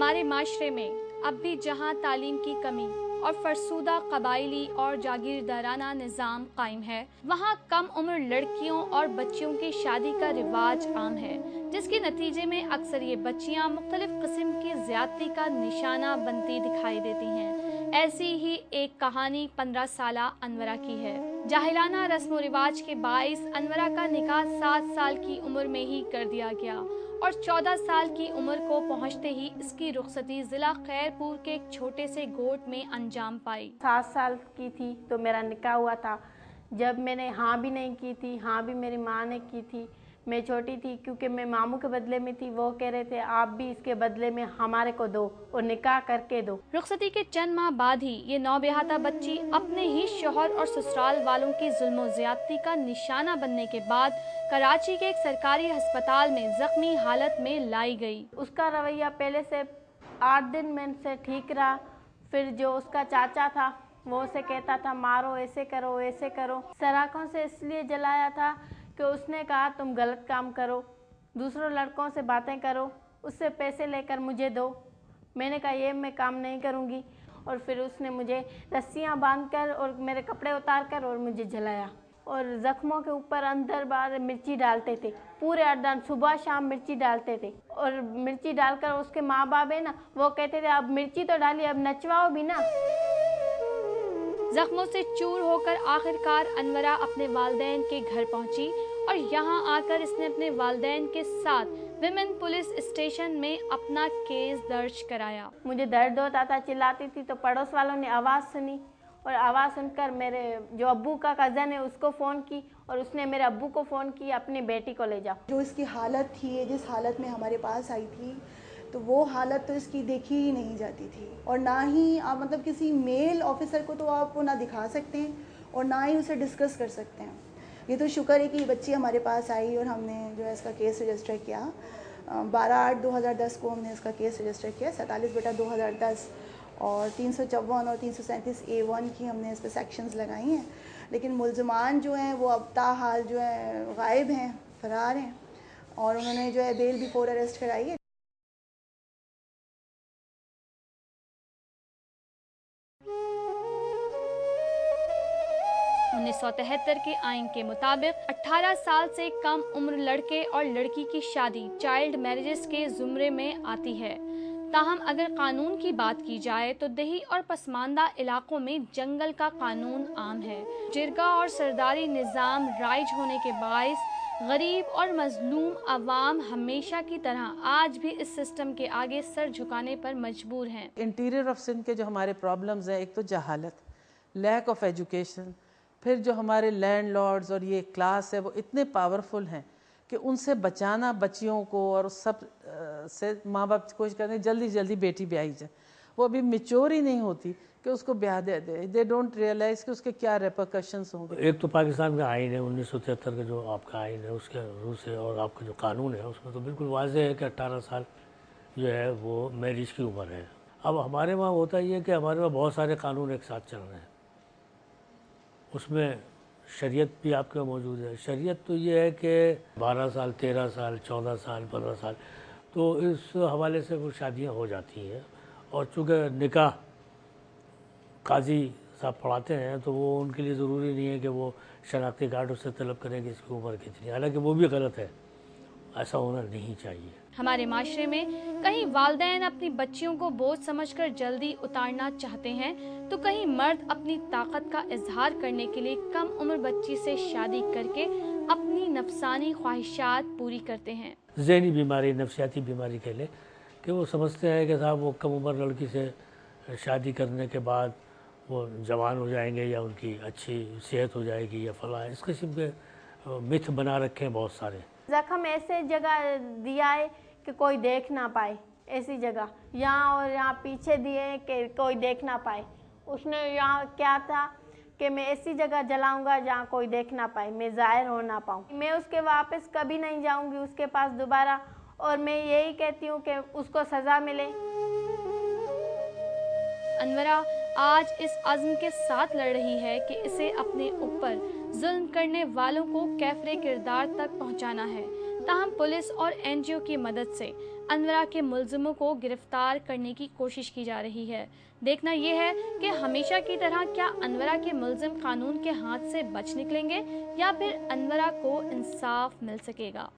हमारे माशरे में अब भी जहां तालीम की कमी और फरसूदा कबायली और जागीरदाराना निज़ाम कायम है, वहाँ कम उम्र लड़कियों और बच्चियों की शादी का रिवाज आम है, जिसके नतीजे में अक्सर ये बच्चियाँ मुख्तलिफ किस्म की ज़्यादती का निशाना बनती दिखाई देती हैं। ऐसी ही एक कहानी 15 साला अनवरा की है। जाहिलाना रस्म व रिवाज के बाइस अनवरा का निकाह 7 साल की उम्र में ही कर दिया गया और 14 साल की उम्र को पहुंचते ही इसकी रुखसती जिला खैरपुर के एक छोटे से गोट में अंजाम पाई। 7 साल की थी तो मेरा निकाह हुआ था। जब मैंने हाँ भी नहीं की थी, हाँ भी मेरी माँ ने की थी। मैं छोटी थी क्योंकि मैं मामू के बदले में थी, वो कह रहे थे आप भी इसके बदले में हमारे को दो और निकाह करके दो। रुखसती के चंद माह बाद ही ये नौबियाता बच्ची अपने ही शौहर और ससुराल वालों की जुल्म ज्यादती का निशाना बनने के बाद कराची के एक सरकारी अस्पताल में जख्मी हालत में लाई गई। उसका रवैया पहले से 8 दिन में से ठीक रहा। फिर जो उसका चाचा था वो उसे कहता था मारो, ऐसे करो ऐसे करो। सराखों से इसलिए जलाया था कि उसने कहा तुम गलत काम करो, दूसरों लड़कों से बातें करो, उससे पैसे लेकर मुझे दो। मैंने कहा ये मैं काम नहीं करूँगी। और फिर उसने मुझे रस्सियाँ बांधकर और मेरे कपड़े उतार कर और मुझे जलाया और ज़ख्मों के ऊपर अंदर बाहर मिर्ची डालते थे। पूरे 8 दिन सुबह शाम मिर्ची डालते थे और मिर्ची डालकर उसके माँ बाप है ना, वो कहते थे अब मिर्ची तो डाली, अब नचवाओ भी ना। जख्मों से चूर होकर आखिरकार अनवरा अपने वालिदैन के घर पहुंची और यहां आकर इसने अपने वालिदैन के साथ विमेन पुलिस स्टेशन में अपना केस दर्ज कराया। मुझे दर्द होता था, चिल्लाती थी तो पड़ोस वालों ने आवाज़ सुनी और आवाज़ सुनकर मेरे जो अब्बू का कज़न है उसको फ़ोन की और उसने मेरे अब्बू को फ़ोन की अपनी बेटी को ले जाओ। जो इसकी हालत थी, जिस हालत में हमारे पास आई थी, तो वो हालत तो इसकी देखी ही नहीं जाती थी। और ना ही आप मतलब किसी मेल ऑफिसर को तो आप ना दिखा सकते हैं और ना ही उसे डिस्कस कर सकते हैं। ये तो शुक्र है कि ये बच्ची हमारे पास आई और हमने जो है इसका केस रजिस्टर किया। 12/8/2010 को हमने इसका केस रजिस्टर किया। 47/2010 और 354 और 337A1 की हमने इस पर सेक्शंस लगाई हैं। लेकिन मुल्ज़मान जो हैं वो अब ताहाल जो है गायब हैं, फ़रार हैं और उन्होंने जो है बेल बिफोर अरेस्ट कराई है। 1973 के आइन के मुताबिक 18 साल से कम उम्र लड़के और लड़की की शादी चाइल्ड मैरिजेस के जुमरे में आती है। ताहम अगर कानून की बात की जाए तो दही और पसमानदा इलाकों में जंगल का कानून आम है। जिरगा और सरदारी निज़ाम राइज होने के बायस गरीब और मजलूम अवाम हमेशा की तरह आज भी इस सिस्टम के आगे सर झुकाने पर मजबूर हैं। इंटीरियर ऑफ सिंध के जो हमारे प्रॉब्लम्स हैं, एक तो जहालत, लैक ऑफ एजुकेशन, फिर जो हमारे लैंडलॉर्ड्स और ये क्लास है वो इतने पावरफुल हैं कि उनसे बचाना बच्चियों को और सब से माँ बाप कोशिश करते हैं जल्दी जल्दी बेटी ब्याही जाए। वो अभी मेच्योर ही नहीं होती कि उसको ब्याह दे दे। दे डोंट रियलाइज़ कि उसके क्या रेपरकशंस होंगे। एक तो पाकिस्तान का आइन है 1973 का, जो आपका आइन है उसके रूल से और आपका जो कानून है उसमें तो बिल्कुल वाज़ेह है कि 18 साल जो है वो मैरिज की उम्र है। अब हमारे वहाँ होता ही है कि हमारे वहाँ बहुत सारे कानून एक साथ चल रहे हैं, उसमें शरीयत भी आपके मौजूद है। शरीयत तो ये है कि 12 साल, 13 साल, 14 साल, 15 साल, तो इस हवाले से वो शादियाँ हो जाती हैं। और चूँकि निकाह काजी साहब पढ़ाते हैं तो वो उनके लिए ज़रूरी नहीं है कि वो शनाख्ती कार्ड उससे तलब करें कि इसकी उम्र कितनी, हालांकि वो भी गलत है, ऐसा होना नहीं चाहिए। हमारे माशरे में कहीं वालिदैन अपनी बच्चियों को बोझ समझकर जल्दी उतारना चाहते हैं तो कहीं मर्द अपनी ताकत का इजहार करने के लिए कम उम्र बच्ची से शादी करके अपनी नफसानी ख्वाहिशात पूरी करते हैं। ज़हनी बीमारी, नफसियाती बीमारी कह ले कि वो समझते हैं कि साहब वो कम उम्र लड़की से शादी करने के बाद वो जवान हो जाएंगे या उनकी अच्छी सेहत हो जाएगी या फला, इस किस्म के मिथ बना रखे हैं बहुत सारे। जख्म ऐसे जगह दिया है कि कोई देख ना पाए, ऐसी जगह यहाँ और यहाँ पीछे दिए हैं कि कोई देख ना पाए। उसने यहाँ क्या था कि मैं ऐसी जगह जलाऊंगा जहाँ कोई देख ना पाए, मैं ज़ाहिर हो ना पाऊँ। मैं उसके वापस कभी नहीं जाऊँगी उसके पास दोबारा, और मैं यही कहती हूँ कि उसको सज़ा मिले। अनवरा आज इस अज़्म के साथ लड़ रही है कि इसे अपने ऊपर जुल्म करने वालों को कैफरे किरदार तक पहुंचाना है। ताहम पुलिस और NGO की मदद से अनवरा के मुलजिमों को गिरफ्तार करने की कोशिश की जा रही है। देखना यह है कि हमेशा की तरह क्या अनवरा के मुलजिम कानून के हाथ से बच निकलेंगे या फिर अनवरा को इंसाफ मिल सकेगा।